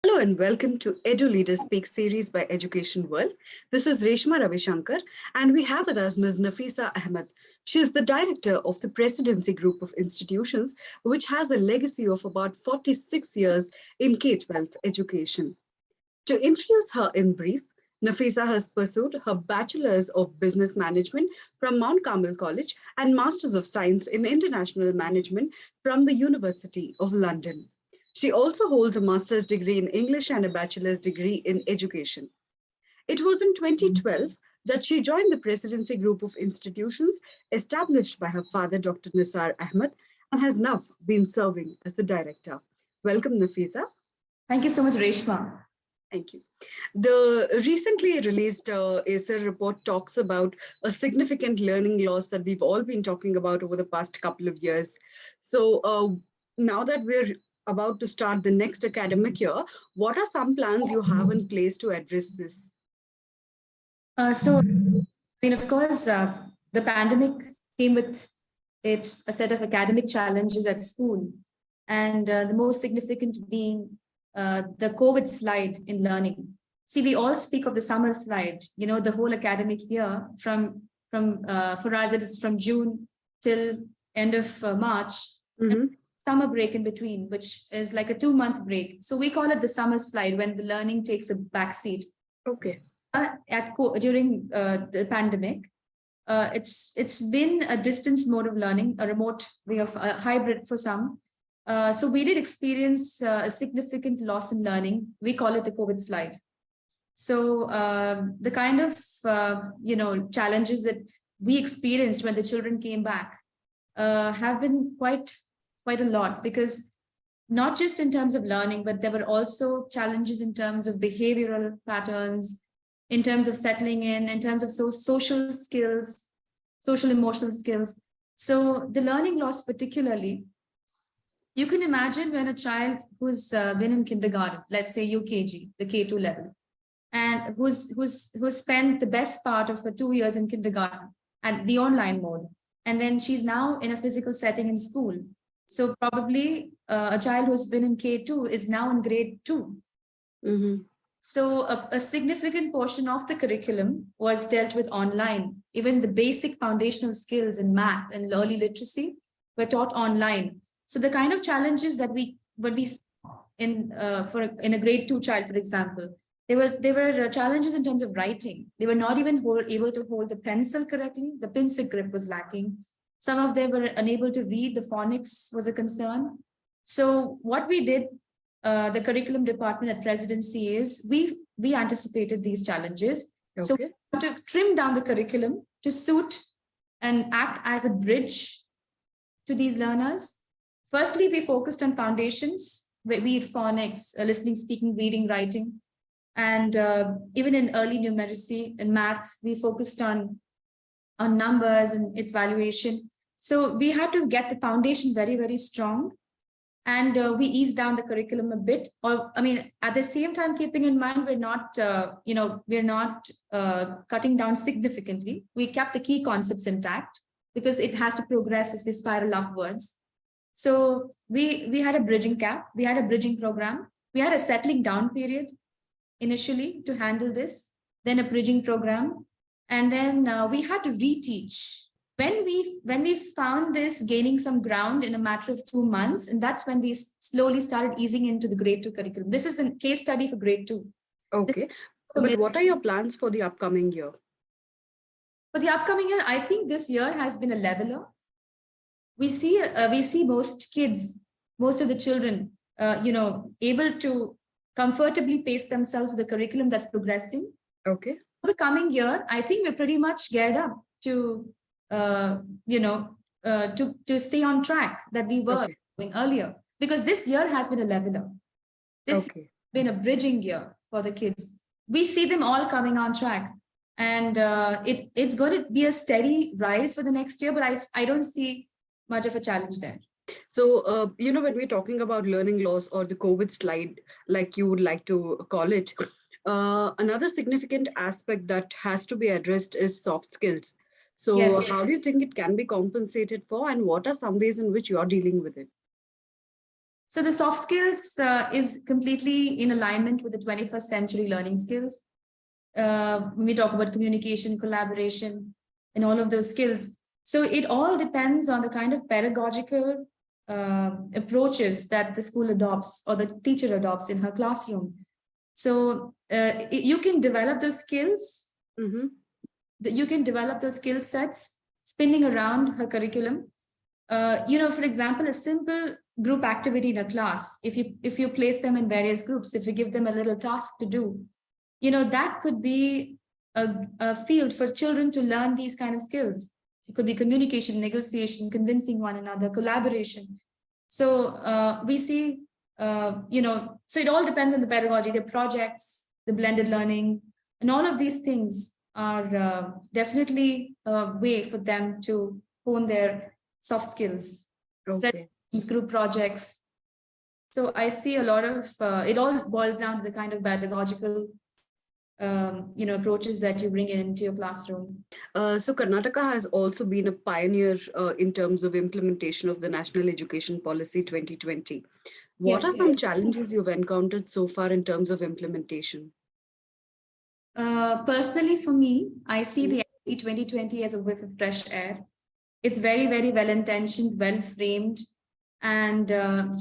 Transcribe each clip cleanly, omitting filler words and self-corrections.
Hello and welcome to Eduleader Speaks series by EducationWorld. This is Reshma Ravishankar and we have with us Ms. Nafeesa Ahmed. She is the director of the Presidency Group of Institutions, which has a legacy of about 46 years in K-12 education. To introduce her in brief, Nafeesa has pursued her Bachelors of Business Management from Mount Carmel College and Masters of Science in International Management from the University of London. She also holds a master's degree in English and a bachelor's degree in education. It was in 2012 that she joined the Presidency Group of Institutions established by her father, Dr. Nissar Ahmed, and has now been serving as the director. Welcome, Nafeesa. Thank you so much, Reshma. Thank you. The recently released ACER report talks about a significant learning loss that we've all been talking about over the past couple of years. So now that we're about to start the next academic year, what are some plans you have in place to address this? Of course, the pandemic came with it a set of academic challenges at school, and the most significant being the COVID slide in learning. See, we all speak of the summer slide, the whole academic year from for us, it is from June till end of March. Mm-hmm. Summer break in between, which is like a 2-month break. So we call it the summer slide when the learning takes a backseat. Okay. During the pandemic, it's been a distance mode of learning, a remote way of hybrid for some. So we did experience a significant loss in learning. We call it the COVID slide. So the kind of challenges that we experienced when the children came back have been quite a lot, because not just in terms of learning, but there were also challenges in terms of behavioral patterns, in terms of settling in terms of social skills, social emotional skills. So the learning loss particularly, you can imagine when a child who's been in kindergarten, let's say UKG, the K2 level, and who's spent the best part of her 2 years in kindergarten at the online mode, and then she's now in a physical setting in school. So probably a child who's been in K2 is now in grade 2. Mm-hmm. So a significant portion of the curriculum was dealt with online. Even the basic foundational skills in math and early literacy were taught online. So the kind of challenges that we in a grade 2 child, for example, there were challenges in terms of writing. They were not even able to hold the pencil correctly. The pencil grip was lacking. Some of them were unable to read. The phonics was a concern. So what we did, the curriculum department at Presidency, is we anticipated these challenges. Okay. So we had to trim down the curriculum to suit and act as a bridge to these learners. Firstly, we focused on foundations, be it phonics, listening, speaking, reading, writing. And even in early numeracy and math, we focused on numbers and its valuation. So we had to get the foundation very, very strong. And we eased down the curriculum a bit. At the same time, keeping in mind, we're not cutting down significantly. We kept the key concepts intact because it has to progress as they spiral upwards. So we had a bridging gap. We had a bridging program. We had a settling down period initially to handle this, then a bridging program. And then we had to reteach. When we found this gaining some ground in a matter of 2 months, and that's when we slowly started easing into the grade 2 curriculum. This is a case study for grade 2. Okay. But what are your plans for the upcoming year? For the upcoming year, I think this year has been a leveler. We see most kids, most of the children, able to comfortably pace themselves with the curriculum that's progressing. Okay. For the coming year, I think we're pretty much geared up to stay on track that we were doing earlier, because this year has been a leveler. This has been a bridging year for the kids. We see them all coming on track, and it's going to be a steady rise for the next year, but I don't see much of a challenge there. So, when we're talking about learning loss or the COVID slide, like you would like to call it, another significant aspect that has to be addressed is soft skills. So yes. How do you think it can be compensated for, and what are some ways in which you are dealing with it? So the soft skills is completely in alignment with the 21st century learning skills. When we talk about communication, collaboration, and all of those skills. So it all depends on the kind of pedagogical approaches that the school adopts or the teacher adopts in her classroom. So you can develop those skills, you can develop those skill sets spinning around her curriculum. For example, a simple group activity in a class, if you place them in various groups, if you give them a little task to do, that could be a field for children to learn these kind of skills. It could be communication, negotiation, convincing one another, collaboration. So we see, so it all depends on the pedagogy, the projects, the blended learning, and all of these things are definitely a way for them to hone their soft skills. Okay. Group projects. So I see a lot of, it all boils down to the kind of pedagogical approaches that you bring into your classroom. So Karnataka has also been a pioneer in terms of implementation of the National Education Policy 2020. What are some challenges you've encountered so far in terms of implementation? Personally, for me, I see the NEP 2020 as a whiff of fresh air. It's very, very well-intentioned, well-framed, and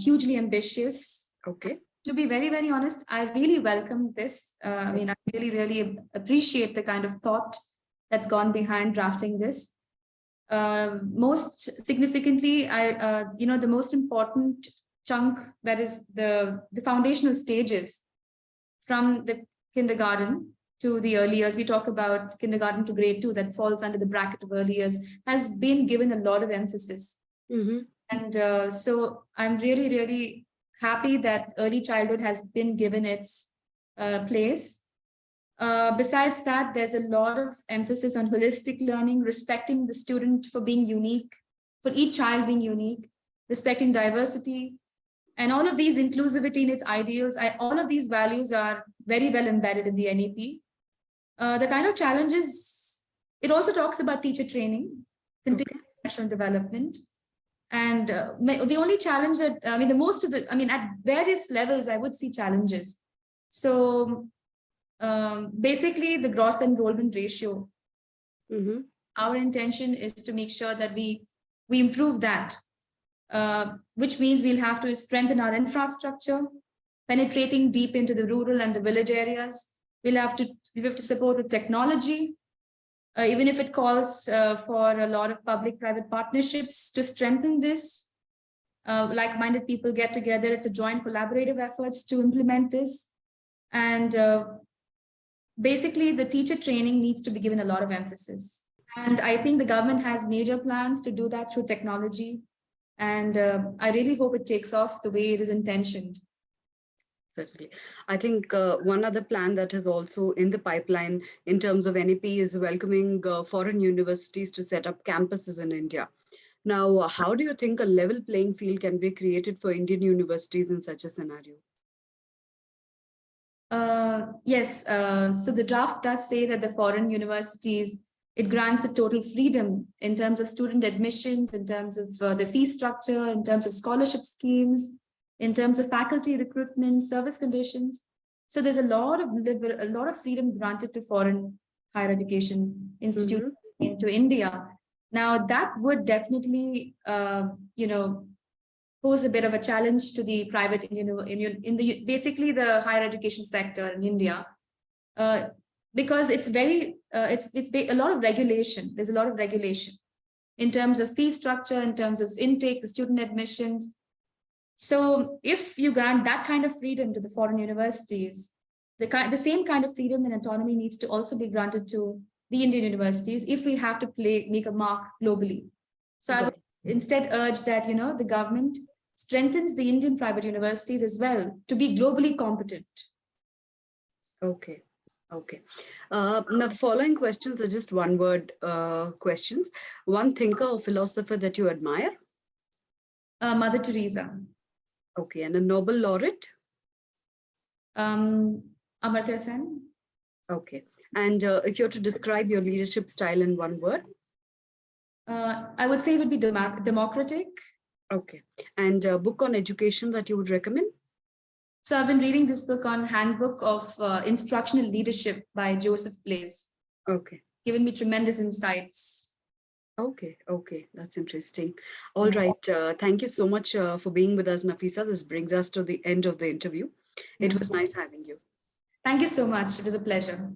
hugely ambitious. Okay. To be very, very honest, I really welcome this. I really, really appreciate the kind of thought that's gone behind drafting this. Most significantly, the most important chunk, that is the foundational stages from the kindergarten to the early years. We talk about kindergarten to grade 2, that falls under the bracket of early years, has been given a lot of emphasis. And so I'm really, really happy that early childhood has been given its place. Besides that, there's a lot of emphasis on holistic learning, respecting the student for being unique, for each child being unique, respecting diversity, and all of these, inclusivity in its ideals. All of these values are very well embedded in the NEP. The kind of challenges, it also talks about teacher training, continuous professional development. And the only challenge that, at various levels, I would see challenges. So basically the gross enrollment ratio, our intention is to make sure that we improve that, which means we'll have to strengthen our infrastructure, penetrating deep into the rural and the village areas. We have to support with technology, even if it calls for a lot of public-private partnerships to strengthen this. Like-minded people get together. It's a joint collaborative efforts to implement this. And basically, the teacher training needs to be given a lot of emphasis. And I think the government has major plans to do that through technology. And I really hope it takes off the way it is intentioned. Certainly. I think one other plan that is also in the pipeline in terms of NEP is welcoming foreign universities to set up campuses in India. Now, how do you think a level playing field can be created for Indian universities in such a scenario? Yes, so the draft does say that the foreign universities, it grants a total freedom in terms of student admissions, in terms of the fee structure, in terms of scholarship schemes, in terms of faculty recruitment, service conditions. So there's a lot of freedom granted to foreign higher education institutions into India. Now that would definitely, pose a bit of a challenge to the private, basically the higher education sector in India, because it's a lot of regulation. There's a lot of regulation in terms of fee structure, in terms of intake, the student admissions. So if you grant that kind of freedom to the foreign universities, the same kind of freedom and autonomy needs to also be granted to the Indian universities if we have to make a mark globally. So I would instead urge that, the government strengthens the Indian private universities as well to be globally competent. Okay. Now, the following questions are just one-word questions. One thinker or philosopher that you admire? Mother Teresa. Okay, and a Nobel laureate? Amartya Sen. Okay, and if you're to describe your leadership style in one word? I would say it would be democratic. Okay. And a book on education that you would recommend? So I've been reading this book on Handbook of Instructional Leadership by Joseph Blaze. Okay. Given me tremendous insights. Okay. Okay. That's interesting. All right. Thank you so much for being with us, Nafeesa. This brings us to the end of the interview. It was nice having you. Thank you so much. It was a pleasure.